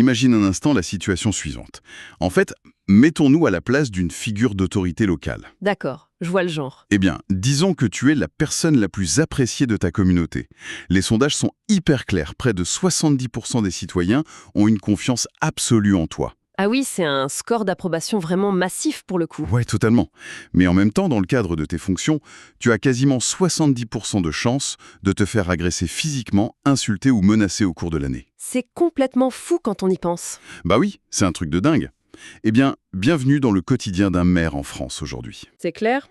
Imagine un instant la situation suivante. En fait, mettons-nous à la place d'une figure d'autorité locale. D'accord, je vois le genre. Eh bien, disons que tu es la personne la plus appréciée de ta communauté. Les sondages sont hyper clairs. Près de 70% des citoyens ont une confiance absolue en toi. Ah oui, c'est un score d'approbation vraiment massif pour le coup. Ouais, totalement. Mais en même temps, dans le cadre de tes fonctions, tu as quasiment 70% de chances de te faire agresser physiquement, insulter ou menacer au cours de l'année. C'est complètement fou quand on y pense. Bah oui, c'est un truc de dingue. Eh bien, bienvenue dans le quotidien d'un maire en France aujourd'hui. C'est clair.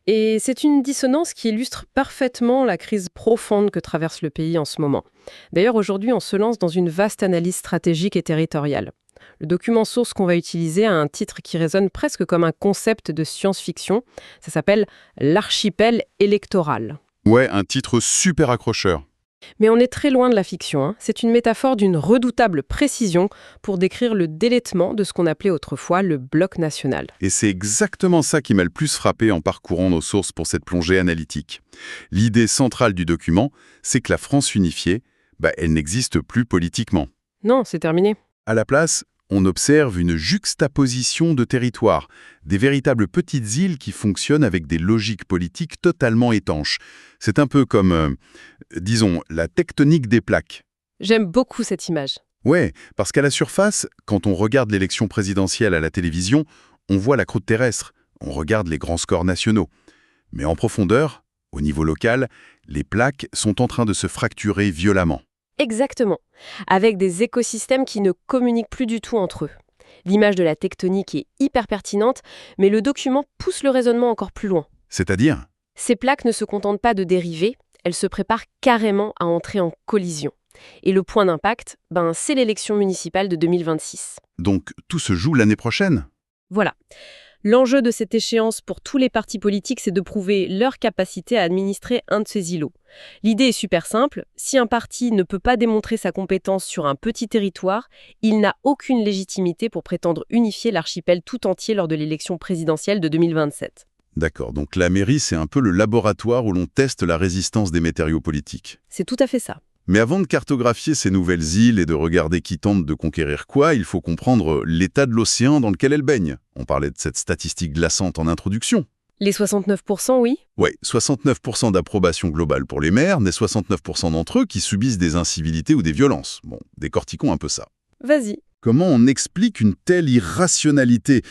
Et c'est une dissonance qui illustre parfaitement la crise profonde que traverse le pays en ce moment. D'ailleurs, aujourd'hui, on se lance dans une vaste analyse stratégique et territoriale. Le document source qu'on va utiliser a un titre qui résonne presque comme un concept de science-fiction. Ça s'appelle « L'archipel électoral ». Ouais, un titre super accrocheur. Mais on est très loin de la fiction, hein. C'est une métaphore d'une redoutable précision pour décrire le délitement de ce qu'on appelait autrefois le bloc national. Et c'est exactement ça qui m'a le plus frappé en parcourant nos sources pour cette plongée analytique. L'idée centrale du document, c'est que la France unifiée, elle n'existe plus politiquement. Non, c'est terminé. À la place, on observe une juxtaposition de territoires, des véritables petites îles qui fonctionnent avec des logiques politiques totalement étanches. C'est un peu comme, disons, la tectonique des plaques. J'aime beaucoup cette image. Ouais, parce qu'à la surface, quand on regarde l'élection présidentielle à la télévision, on voit la croûte terrestre, on regarde les grands scores nationaux. Mais en profondeur, au niveau local, les plaques sont en train de se fracturer violemment. Exactement, avec des écosystèmes qui ne communiquent plus du tout entre eux. L'image de la tectonique est hyper pertinente, mais le document pousse le raisonnement encore plus loin. C'est-à-dire ? Ces plaques ne se contentent pas de dériver, elles se préparent carrément à entrer en collision. Et le point d'impact, c'est l'élection municipale de 2026. Donc tout se joue l'année prochaine ? Voilà. L'enjeu de cette échéance pour tous les partis politiques, c'est de prouver leur capacité à administrer un de ces îlots. L'idée est super simple. Si un parti ne peut pas démontrer sa compétence sur un petit territoire, il n'a aucune légitimité pour prétendre unifier l'archipel tout entier lors de l'élection présidentielle de 2027. D'accord, donc la mairie, c'est un peu le laboratoire où l'on teste la résistance des matériaux politiques. C'est tout à fait ça. Mais avant de cartographier ces nouvelles îles et de regarder qui tente de conquérir quoi, il faut comprendre l'état de l'océan dans lequel elles baignent. On parlait de cette statistique glaçante en introduction. Les 69%, oui. Oui, 69% d'approbation globale pour les maires, mais 69% d'entre eux qui subissent des incivilités ou des violences. Bon, décortiquons un peu ça. Vas-y. Comment on explique une telle irrationalité ?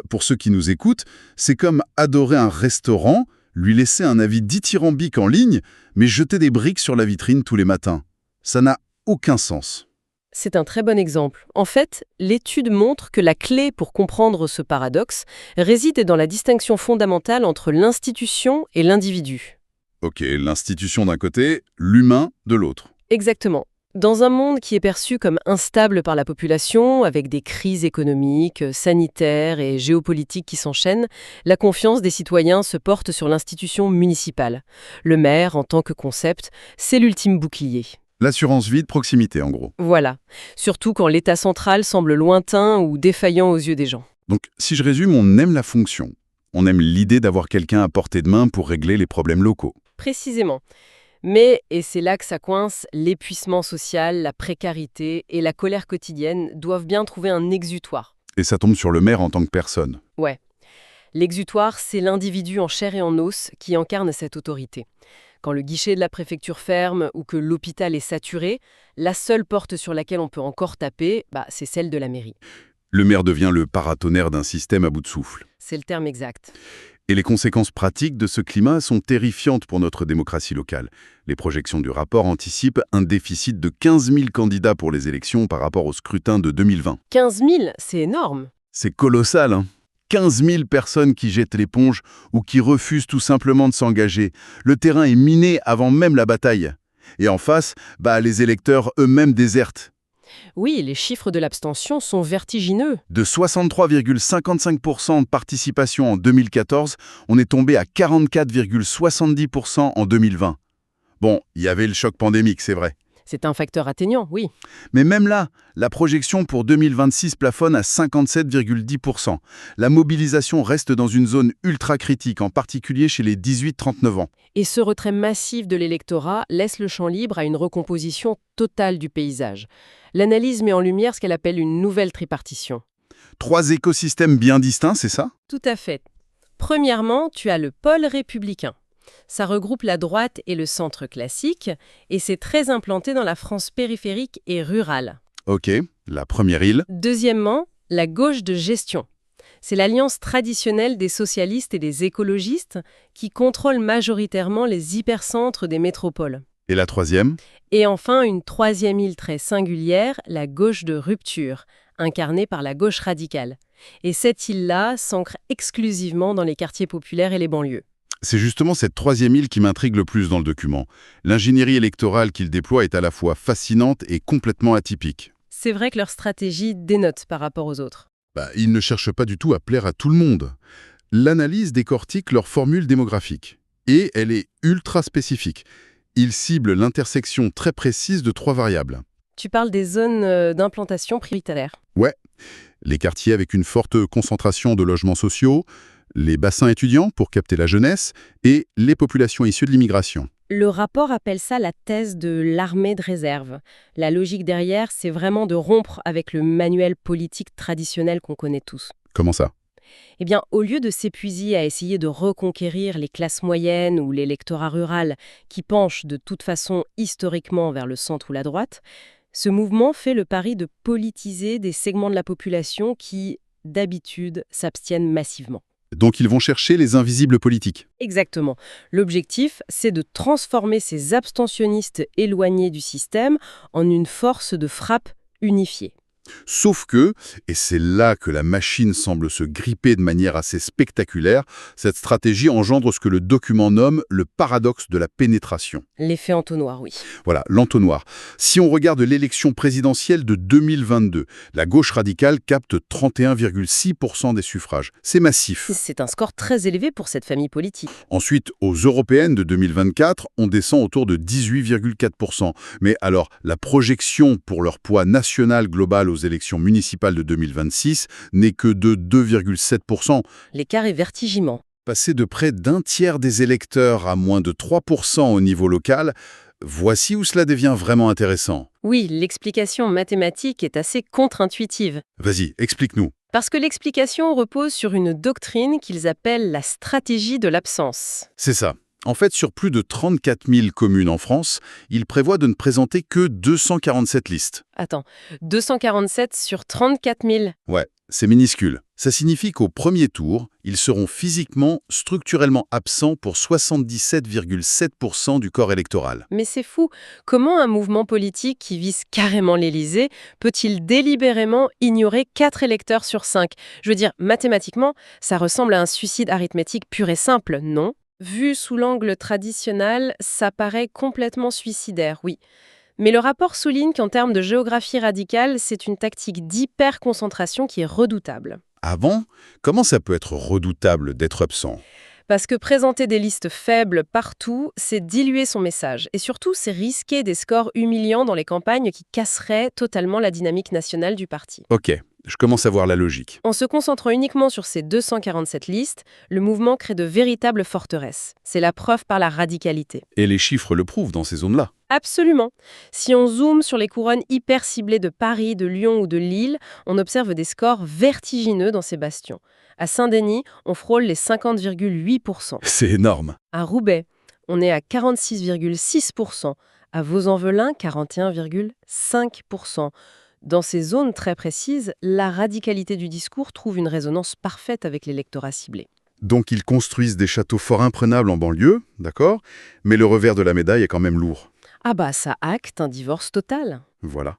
Pour ceux qui nous écoutent, c'est comme adorer un restaurant, lui laisser un avis dithyrambique en ligne, mais jeter des briques sur la vitrine tous les matins. Ça n'a aucun sens. C'est un très bon exemple. En fait, l'étude montre que la clé pour comprendre ce paradoxe réside dans la distinction fondamentale entre l'institution et l'individu. Ok, l'institution d'un côté, l'humain de l'autre. Exactement. Dans un monde qui est perçu comme instable par la population, avec des crises économiques, sanitaires et géopolitiques qui s'enchaînent, la confiance des citoyens se porte sur l'institution municipale. Le maire, en tant que concept, c'est l'ultime bouclier. L'assurance vie de proximité, en gros. Voilà. Surtout quand l'État central semble lointain ou défaillant aux yeux des gens. Donc, si je résume, on aime la fonction. On aime l'idée d'avoir quelqu'un à portée de main pour régler les problèmes locaux. Précisément. Mais, et c'est là que ça coince, l'épuisement social, la précarité et la colère quotidienne doivent bien trouver un exutoire. Et ça tombe sur le maire en tant que personne. Ouais. L'exutoire, c'est l'individu en chair et en os qui incarne cette autorité. Quand le guichet de la préfecture ferme ou que l'hôpital est saturé, la seule porte sur laquelle on peut encore taper, c'est celle de la mairie. Le maire devient le paratonnerre d'un système à bout de souffle. C'est le terme exact. Et les conséquences pratiques de ce climat sont terrifiantes pour notre démocratie locale. Les projections du rapport anticipent un déficit de 15 000 candidats pour les élections par rapport au scrutin de 2020. 15 000, c'est énorme. C'est colossal, hein ? 15 000 personnes qui jettent l'éponge ou qui refusent tout simplement de s'engager. Le terrain est miné avant même la bataille. Et en face, les électeurs eux-mêmes désertent. Oui, les chiffres de l'abstention sont vertigineux. De 63,55% de participation en 2014, on est tombé à 44,70% en 2020. Bon, il y avait le choc pandémique, c'est vrai. C'est un facteur atténuant, oui. Mais même là, la projection pour 2026 plafonne à 57,10%. La mobilisation reste dans une zone ultra critique, en particulier chez les 18-39 ans. Et ce retrait massif de l'électorat laisse le champ libre à une recomposition totale du paysage. L'analyse met en lumière ce qu'elle appelle une nouvelle tripartition. 3 écosystèmes bien distincts, c'est ça? Tout à fait. Premièrement, tu as le pôle républicain. Ça regroupe la droite et le centre classique, et c'est très implanté dans la France périphérique et rurale. Ok, la première île. Deuxièmement, la gauche de gestion. C'est l'alliance traditionnelle des socialistes et des écologistes qui contrôle majoritairement les hypercentres des métropoles. Et la troisième? Et enfin, une troisième île très singulière, la gauche de rupture, incarnée par la gauche radicale. Et cette île-là s'ancre exclusivement dans les quartiers populaires et les banlieues. C'est justement cette troisième île qui m'intrigue le plus dans le document. L'ingénierie électorale qu'il déploie est à la fois fascinante et complètement atypique. C'est vrai que leur stratégie dénote par rapport aux autres. Ils ne cherchent pas du tout à plaire à tout le monde. L'analyse décortique leur formule démographique. Et elle est ultra spécifique. Ils ciblent l'intersection très précise de 3 variables. Tu parles des zones d'implantation prioritaire. Ouais, les quartiers avec une forte concentration de logements sociaux, les bassins étudiants pour capter la jeunesse et les populations issues de l'immigration. Le rapport appelle ça la thèse de l'armée de réserve. La logique derrière, c'est vraiment de rompre avec le manuel politique traditionnel qu'on connaît tous. Comment ça? Eh bien, au lieu de s'épuiser à essayer de reconquérir les classes moyennes ou l'électorat rural qui penchent de toute façon historiquement vers le centre ou la droite, ce mouvement fait le pari de politiser des segments de la population qui, d'habitude, s'abstiennent massivement. Donc ils vont chercher les invisibles politiques. Exactement. L'objectif, c'est de transformer ces abstentionnistes éloignés du système en une force de frappe unifiée. Sauf que, et c'est là que la machine semble se gripper de manière assez spectaculaire, cette stratégie engendre ce que le document nomme le paradoxe de la pénétration. L'effet entonnoir, oui. Voilà, l'entonnoir. Si on regarde l'élection présidentielle de 2022, la gauche radicale capte 31,6% des suffrages. C'est massif. C'est un score très élevé pour cette famille politique. Ensuite, aux européennes de 2024, on descend autour de 18,4%. Mais alors, la projection pour leur poids national global aux élections municipales de 2026 n'est que de 2,7%. L'écart est vertiginant. Passer de près d'un tiers des électeurs à moins de 3% au niveau local, voici où cela devient vraiment intéressant. Oui, l'explication mathématique est assez contre-intuitive. Vas-y, explique-nous. Parce que l'explication repose sur une doctrine qu'ils appellent la stratégie de l'absence. C'est ça. En fait, sur plus de 34 000 communes en France, il prévoit de ne présenter que 247 listes. Attends, 247 sur 34 000. Ouais, c'est minuscule. Ça signifie qu'au premier tour, ils seront physiquement, structurellement absents pour 77,7% du corps électoral. Mais c'est fou. Comment un mouvement politique qui vise carrément l'Élysée peut-il délibérément ignorer 4 électeurs sur 5? Je veux dire, mathématiquement, ça ressemble à un suicide arithmétique pur et simple, non? Vu sous l'angle traditionnel, ça paraît complètement suicidaire, oui. Mais le rapport souligne qu'en termes de géographie radicale, c'est une tactique d'hyperconcentration qui est redoutable. Avant, comment ça peut être redoutable d'être absent? Parce que présenter des listes faibles partout, c'est diluer son message. Et surtout, c'est risquer des scores humiliants dans les campagnes qui casseraient totalement la dynamique nationale du parti. Ok, je commence à voir la logique. En se concentrant uniquement sur ces 247 listes, le mouvement crée de véritables forteresses. C'est la preuve par la radicalité. Et les chiffres le prouvent dans ces zones-là. Absolument. Si on zoome sur les couronnes hyper ciblées de Paris, de Lyon ou de Lille, on observe des scores vertigineux dans ces bastions. À Saint-Denis, on frôle les 50,8%. C'est énorme. À Roubaix, on est à 46,6%. À Vaulx-en-Velin, 41,5%. Dans ces zones très précises, la radicalité du discours trouve une résonance parfaite avec l'électorat ciblé. Donc ils construisent des châteaux fort imprenables en banlieue, d'accord? Mais le revers de la médaille est quand même lourd. Ah bah ça acte un divorce total. Voilà.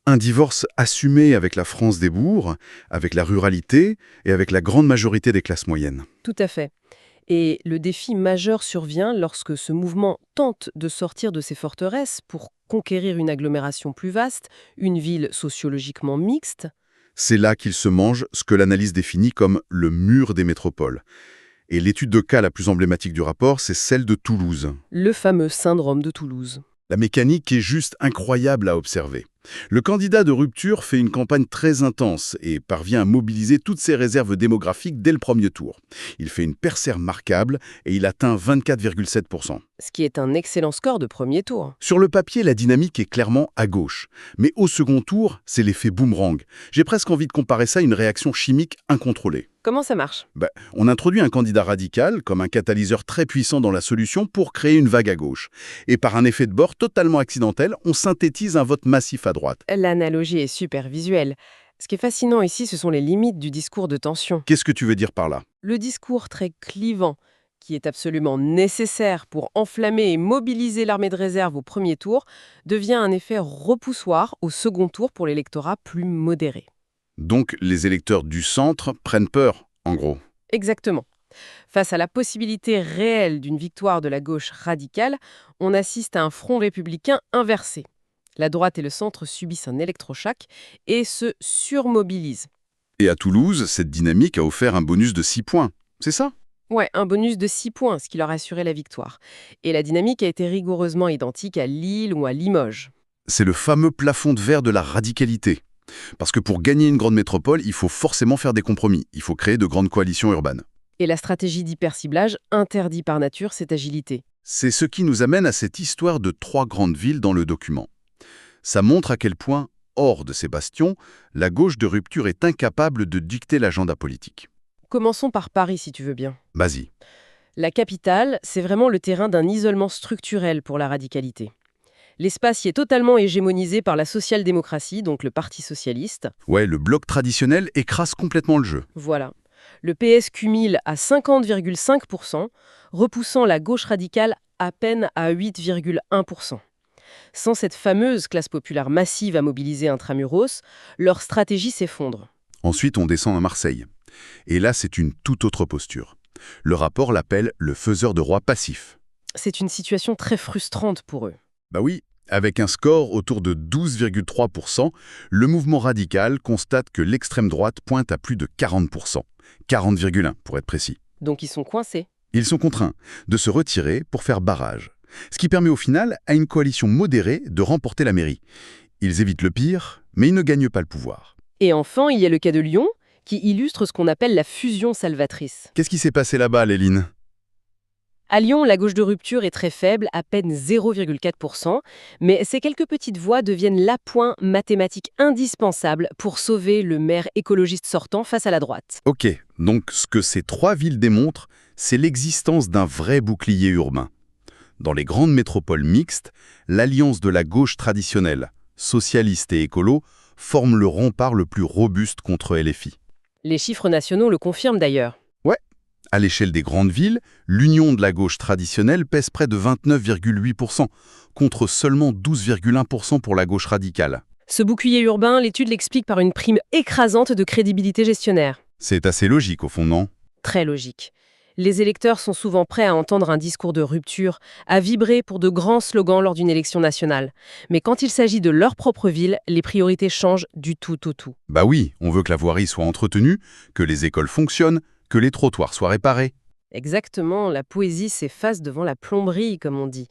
Un divorce assumé avec la France des bourgs, avec la ruralité et avec la grande majorité des classes moyennes. Tout à fait. Et le défi majeur survient lorsque ce mouvement tente de sortir de ses forteresses pour conquérir une agglomération plus vaste, une ville sociologiquement mixte. C'est là qu'ils se mangent ce que l'analyse définit comme le mur des métropoles. Et l'étude de cas la plus emblématique du rapport, c'est celle de Toulouse. Le fameux syndrome de Toulouse. La mécanique est juste incroyable à observer. Le candidat de rupture fait une campagne très intense et parvient à mobiliser toutes ses réserves démographiques dès le premier tour. Il fait une percée remarquable et il atteint 24,7%. Ce qui est un excellent score de premier tour. Sur le papier, la dynamique est clairement à gauche. Mais au second tour, c'est l'effet boomerang. J'ai presque envie de comparer ça à une réaction chimique incontrôlée. Comment ça marche? On introduit un candidat radical comme un catalyseur très puissant dans la solution pour créer une vague à gauche. Et par un effet de bord totalement accidentel, on synthétise un vote massif à droite. L'analogie est super visuelle. Ce qui est fascinant ici, ce sont les limites du discours de tension. Qu'est-ce que tu veux dire par là? Le discours très clivant, qui est absolument nécessaire pour enflammer et mobiliser l'armée de réserve au premier tour, devient un effet repoussoir au second tour pour l'électorat plus modéré. Donc les électeurs du centre prennent peur, en gros. Exactement. Face à la possibilité réelle d'une victoire de la gauche radicale, on assiste à un front républicain inversé. La droite et le centre subissent un électrochoc et se surmobilisent. Et à Toulouse, cette dynamique a offert un bonus de 6 points. C'est ça? Ouais, un bonus de 6 points, ce qui leur a assuré la victoire. Et la dynamique a été rigoureusement identique à Lille ou à Limoges. C'est le fameux plafond de verre de la radicalité. Parce que pour gagner une grande métropole, il faut forcément faire des compromis. Il faut créer de grandes coalitions urbaines. Et la stratégie d'hyperciblage interdit par nature cette agilité. C'est ce qui nous amène à cette histoire de 3 grandes villes dans le document. Ça montre à quel point, hors de ces bastions, la gauche de rupture est incapable de dicter l'agenda politique. Commençons par Paris, si tu veux bien. Vas-y. La capitale, c'est vraiment le terrain d'un isolement structurel pour la radicalité. L'espace y est totalement hégémonisé par la social-démocratie, donc le Parti socialiste. Ouais, le bloc traditionnel écrase complètement le jeu. Voilà. Le PS cumule à 50,5%, repoussant la gauche radicale à peine à 8,1%. Sans cette fameuse classe populaire massive à mobiliser intramuros, leur stratégie s'effondre. Ensuite, on descend à Marseille. Et là, c'est une toute autre posture. Le rapport l'appelle le faiseur de roi passif. C'est une situation très frustrante pour eux. Bah oui, avec un score autour de 12,3%, le mouvement radical constate que l'extrême droite pointe à plus de 40%. 40,1 pour être précis. Donc ils sont coincés. Ils sont contraints de se retirer pour faire barrage. Ce qui permet au final à une coalition modérée de remporter la mairie. Ils évitent le pire, mais ils ne gagnent pas le pouvoir. Et enfin, il y a le cas de Lyon, qui illustre ce qu'on appelle la fusion salvatrice. Qu'est-ce qui s'est passé là-bas, Léline? À Lyon, la gauche de rupture est très faible, à peine 0,4%, mais ces quelques petites voix deviennent l'appoint mathématique indispensable pour sauver le maire écologiste sortant face à la droite. Ok, donc ce que ces 3 villes démontrent, c'est l'existence d'un vrai bouclier urbain. Dans les grandes métropoles mixtes, l'alliance de la gauche traditionnelle, socialiste et écolo, forme le rempart le plus robuste contre LFI. Les chiffres nationaux le confirment d'ailleurs. À l'échelle des grandes villes, l'union de la gauche traditionnelle pèse près de 29,8%, contre seulement 12,1% pour la gauche radicale. Ce bouclier urbain, l'étude l'explique par une prime écrasante de crédibilité gestionnaire. C'est assez logique au fond, non? Très logique. Les électeurs sont souvent prêts à entendre un discours de rupture, à vibrer pour de grands slogans lors d'une élection nationale. Mais quand il s'agit de leur propre ville, les priorités changent du tout au tout. Bah oui, on veut que la voirie soit entretenue, que les écoles fonctionnent, que les trottoirs soient réparés. Exactement, la poésie s'efface devant la plomberie, comme on dit.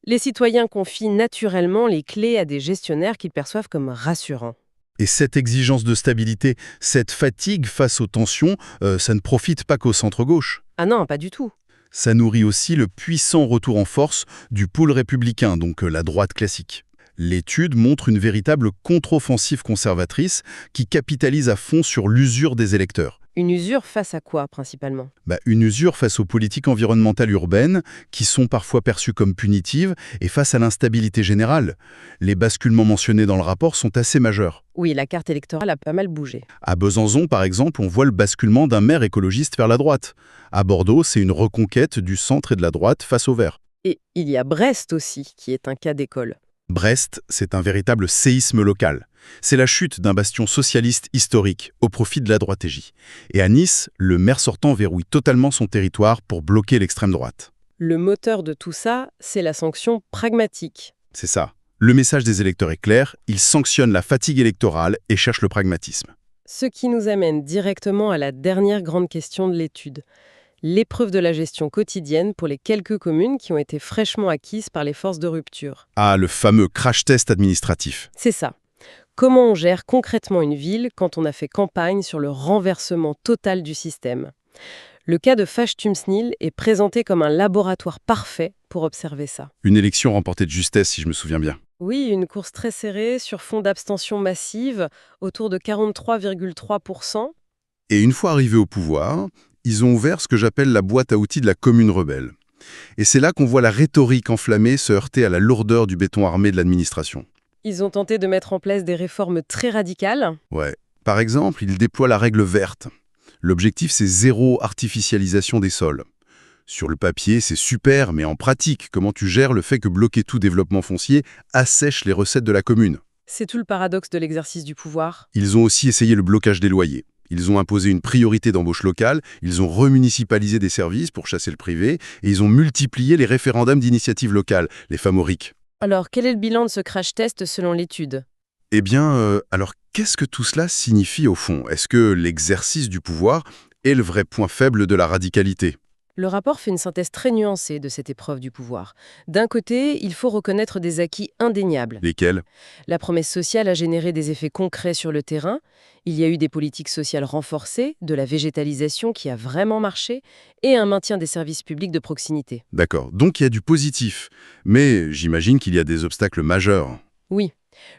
Les citoyens confient naturellement les clés à des gestionnaires qu'ils perçoivent comme rassurants. Et cette exigence de stabilité, cette fatigue face aux tensions, ça ne profite pas qu'au centre-gauche. Ah non, pas du tout. Ça nourrit aussi le puissant retour en force du pôle républicain, donc la droite classique. L'étude montre une véritable contre-offensive conservatrice qui capitalise à fond sur l'usure des électeurs. Une usure face à quoi, principalement? Une usure face aux politiques environnementales urbaines, qui sont parfois perçues comme punitives, et face à l'instabilité générale. Les basculements mentionnés dans le rapport sont assez majeurs. Oui, la carte électorale a pas mal bougé. À Besançon, par exemple, on voit le basculement d'un maire écologiste vers la droite. À Bordeaux, c'est une reconquête du centre et de la droite face au vert. Et il y a Brest aussi, qui est un cas d'école. Brest, c'est un véritable séisme local. C'est la chute d'un bastion socialiste historique au profit de la droitégie. Et à Nice, le maire sortant verrouille totalement son territoire pour bloquer l'extrême droite. Le moteur de tout ça, c'est la sanction pragmatique. C'est ça. Le message des électeurs est clair, ils sanctionnent la fatigue électorale et cherchent le pragmatisme. Ce qui nous amène directement à la dernière grande question de l'étude. l'épreuve de la gestion quotidienne pour les quelques communes qui ont été fraîchement acquises par les forces de rupture. Ah, le fameux crash test administratif. C'est ça. Comment on gère concrètement une ville quand on a fait campagne sur le renversement total du système? Le cas de Fashtumsnil est présenté comme un laboratoire parfait pour observer ça. Une élection remportée de justesse, si je me souviens bien. Oui, une course très serrée sur fond d'abstention massive, autour de 43,3%. Et une fois arrivés au pouvoir, ils ont ouvert ce que j'appelle la boîte à outils de la commune rebelle. Et c'est là qu'on voit la rhétorique enflammée se heurter à la lourdeur du béton armé de l'administration. Ils ont tenté de mettre en place des réformes très radicales. Ouais. Par exemple, ils déploient la règle verte. L'objectif, c'est zéro artificialisation des sols. Sur le papier, c'est super, mais en pratique, comment tu gères le fait que bloquer tout développement foncier assèche les recettes de la commune? C'est tout le paradoxe de l'exercice du pouvoir. Ils ont aussi essayé le blocage des loyers. Ils ont imposé une priorité d'embauche locale, ils ont remunicipalisé des services pour chasser le privé, et ils ont multiplié les référendums d'initiative locale, les fameux RIC. Alors, quel est le bilan de ce crash test selon l'étude? Eh bien, alors qu'est-ce que tout cela signifie au fond? Est-ce que l'exercice du pouvoir est le vrai point faible de la radicalité? Le rapport fait une synthèse très nuancée de cette épreuve du pouvoir. D'un côté, il faut reconnaître des acquis indéniables. Lesquels? La promesse sociale a généré des effets concrets sur le terrain. Il y a eu des politiques sociales renforcées, de la végétalisation qui a vraiment marché, et un maintien des services publics de proximité. D'accord, donc il y a du positif, mais j'imagine qu'il y a des obstacles majeurs. Oui,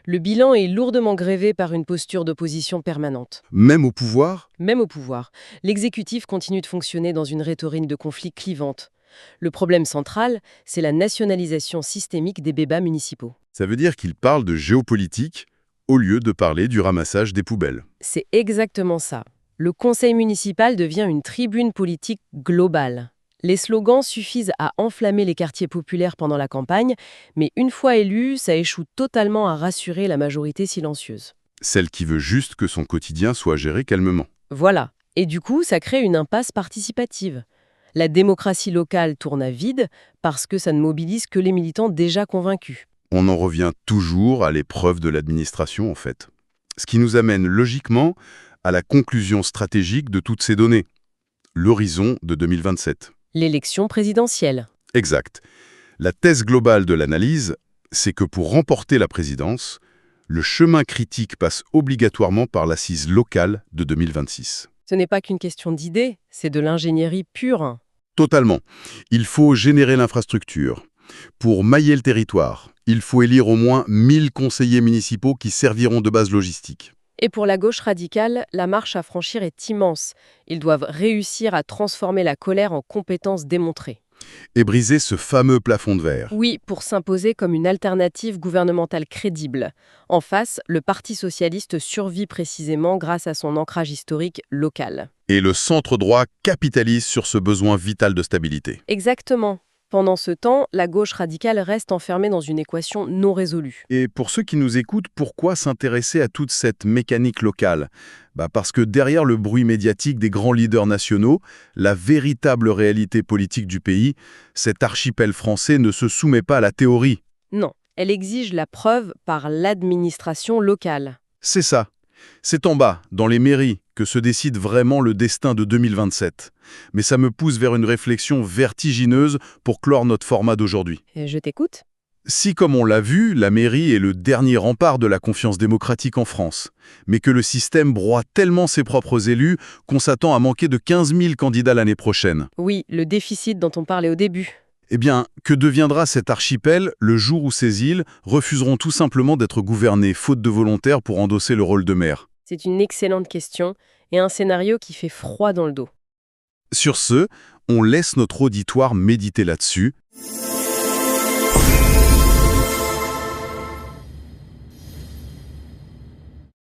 le bilan est lourdement grévé par une posture d'opposition permanente. Même au pouvoir? Même au pouvoir, l'exécutif continue de fonctionner dans une rhétorique de conflit clivante. Le problème central, c'est la nationalisation systémique des bébas municipaux. Ça veut dire qu'il parle de géopolitique au lieu de parler du ramassage des poubelles. C'est exactement ça. Le conseil municipal devient une tribune politique globale. Les slogans suffisent à enflammer les quartiers populaires pendant la campagne, mais une fois élu, ça échoue totalement à rassurer la majorité silencieuse. Celle qui veut juste que son quotidien soit géré calmement. Voilà. Et du coup, ça crée une impasse participative. La démocratie locale tourne à vide parce que ça ne mobilise que les militants déjà convaincus. On en revient toujours à l'épreuve de l'administration, en fait. Ce qui nous amène logiquement à la conclusion stratégique de toutes ces données. L'horizon de 2027. L'élection présidentielle. Exact. La thèse globale de l'analyse, c'est que pour remporter la présidence, le chemin critique passe obligatoirement par l'assise locale de 2026. Ce n'est pas qu'une question d'idées, c'est de l'ingénierie pure. Totalement. Il faut générer l'infrastructure. Pour mailler le territoire, il faut élire au moins 1000 conseillers municipaux qui serviront de base logistique. Et pour la gauche radicale, la marche à franchir est immense. Ils doivent réussir à transformer la colère en compétences démontrées. Et briser ce fameux plafond de verre. Oui, pour s'imposer comme une alternative gouvernementale crédible. En face, le Parti socialiste survit précisément grâce à son ancrage historique local. Et le centre-droit capitalise sur ce besoin vital de stabilité. Exactement. Pendant ce temps, la gauche radicale reste enfermée dans une équation non résolue. Et pour ceux qui nous écoutent, pourquoi s'intéresser à toute cette mécanique locale? Parce que derrière le bruit médiatique des grands leaders nationaux, la véritable réalité politique du pays, cet archipel français ne se soumet pas à la théorie. Non, elle exige la preuve par l'administration locale. C'est ça. C'est en bas, dans les mairies, que se décide vraiment le destin de 2027. Mais ça me pousse vers une réflexion vertigineuse pour clore notre format d'aujourd'hui. Et je t'écoute. Si, comme on l'a vu, la mairie est le dernier rempart de la confiance démocratique en France, mais que le système broie tellement ses propres élus qu'on s'attend à manquer de 15 000 candidats l'année prochaine. Oui, le déficit dont on parlait au début. Eh bien, que deviendra cet archipel le jour où ces îles refuseront tout simplement d'être gouvernées, faute de volontaires pour endosser le rôle de maire? C'est une excellente question et un scénario qui fait froid dans le dos. Sur ce, on laisse notre auditoire méditer là-dessus.